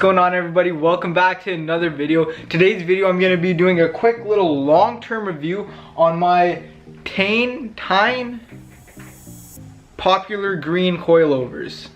going on, everybody? Welcome back to another video. Today's video I'm going to be doing a quick little long-term review on my TEIN popular green coilovers.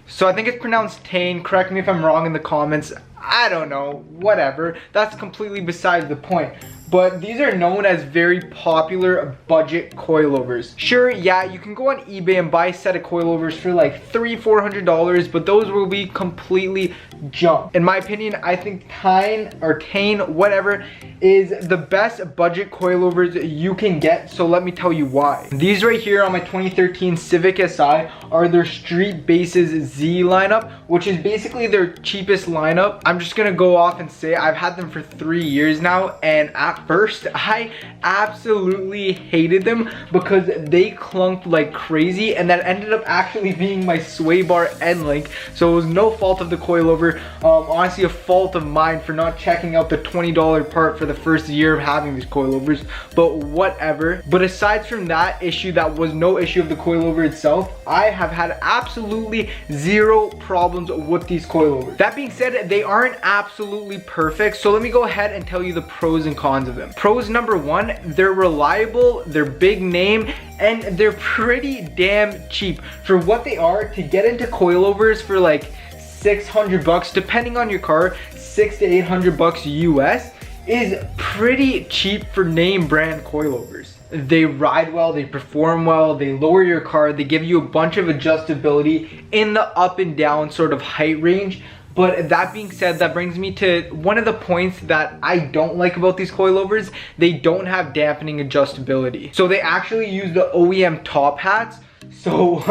So I think it's pronounced TEIN. Correct me if I'm wrong in the comments. I don't know, whatever. That's completely beside the point. But these are known as very popular budget coilovers. Sure, yeah, you can go on eBay and buy a set of coilovers for like $300-400, but those will be completely junk. In my opinion, I think TEIN, whatever, is the best budget coilovers you can get, so let me tell you why. These right here on my 2013 Civic Si are their Street Bases Z lineup, which is basically their cheapest lineup. I'm just gonna go off and say I've had them for 3 years now, and at first I absolutely hated them because they clunked like crazy, and that ended up actually being my sway bar end link. So it was no fault of the coilover, honestly a fault of mine for not checking out the $20 part for the first year of having these coilovers, but whatever. But aside from that issue, that was no issue of the coilover itself, I have had absolutely zero problems with these coilovers. That being said, they aren't absolutely perfect, so let me go ahead and tell you the pros and cons of them. Pros number one, they're reliable, they're big name, and they're pretty damn cheap. For what they are, to get into coilovers for like $600, depending on your car, $600 to $800 US, is pretty cheap for name brand coilovers. They ride well, they perform well, they lower your car, they give you a bunch of adjustability in the up and down sort of height range. But that being said, that brings me to one of the points that I don't like about these coilovers. They don't have dampening adjustability. So they actually use the OEM top hats. So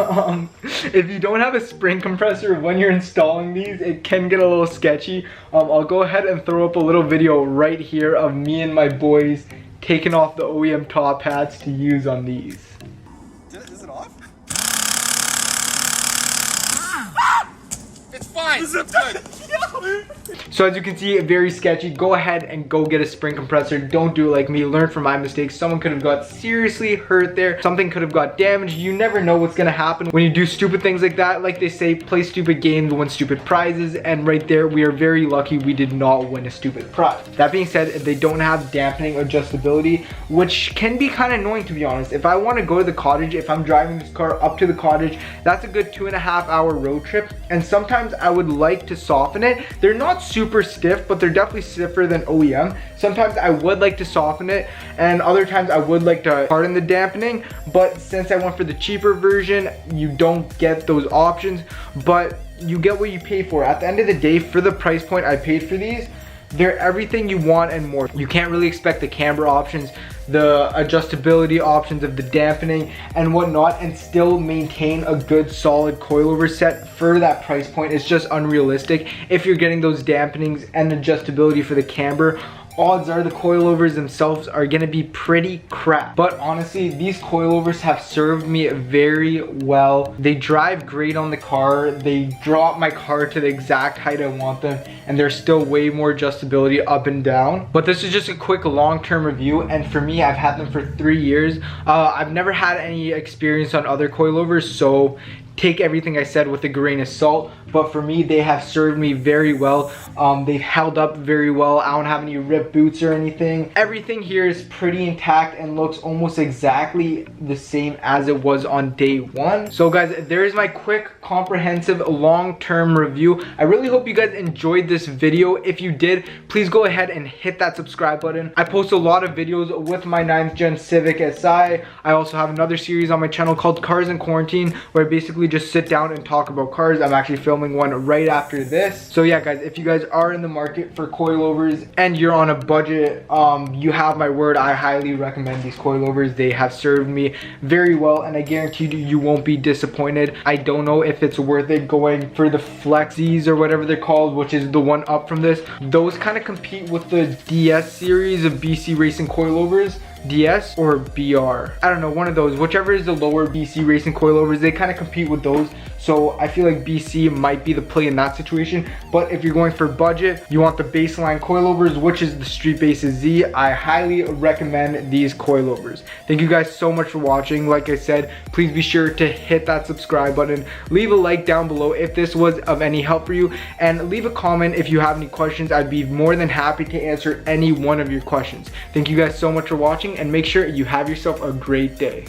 if you don't have a spring compressor when you're installing these, it can get a little sketchy. I'll go ahead and throw up a little video right here of me and my boys taking off the OEM top hats to use on these. Is it off? It's fine. It's good. So as you can see, very sketchy. Go ahead and go get a spring compressor. Don't do it like me. Learn from my mistakes. Someone could have got seriously hurt there. Something could have got damaged. You never know what's gonna happen when you do stupid things like that. Like they say, play stupid games, win stupid prizes. And right there, we are very lucky we did not win a stupid prize. That being said, they don't have dampening adjustability, which can be kind of annoying, to be honest. If I want to go to the cottage, if I'm driving this car up to the cottage, that's a good 2.5 hour road trip. And sometimes I would like to soften it. They're not super stiff, but they're definitely stiffer than OEM. Sometimes I would like to soften it, and other times I would like to harden the dampening, but since I went for the cheaper version, you don't get those options, but you get what you pay for. At the end of the day, for the price point I paid for these, they're everything you want and more. You can't really expect the camber options, the adjustability options of the dampening and whatnot, and still maintain a good solid coilover set for that price point. It's just unrealistic. If you're getting those dampenings and adjustability for the camber, odds are the coilovers themselves are gonna be pretty crap. But honestly, these coilovers have served me very well. They drive great on the car. They drop my car to the exact height I want them, and there's still way more adjustability up and down. But this is just a quick long-term review, and for me, I've had them for 3 years. I've never had any experience on other coilovers, so take everything I said with a grain of salt, but for me, they have served me very well. They've held up very well. I don't have any ripped boots or anything. Everything here is pretty intact and looks almost exactly the same as it was on day one. So guys, there's my quick, comprehensive, long-term review. I really hope you guys enjoyed this video. If you did, please go ahead and hit that subscribe button. I post a lot of videos with my 9th gen Civic Si. I also have another series on my channel called Cars in Quarantine, where I basically just sit down and talk about cars. I'm actually filming one right after this. So yeah guys, if you guys are in the market for coilovers and you're on a budget, you have my word, I highly recommend these coilovers. They have served me very well, and I guarantee you won't be disappointed. I don't know if it's worth it going for the Flexes or whatever they're called, which is the one up from this. Those kind of compete with the DS series of BC Racing coilovers. DS or BR. I don't know, one of those, whichever is the lower BC racing coilovers, they kind of compete with those. So I feel like BC might be the play in that situation. But if you're going for budget, you want the baseline coilovers, which is the Street Bases Z. I highly recommend these coilovers. Thank you guys so much for watching. Like I said, please be sure to hit that subscribe button. Leave a like down below if this was of any help for you. And leave a comment if you have any questions. I'd be more than happy to answer any one of your questions. Thank you guys so much for watching, and make sure you have yourself a great day.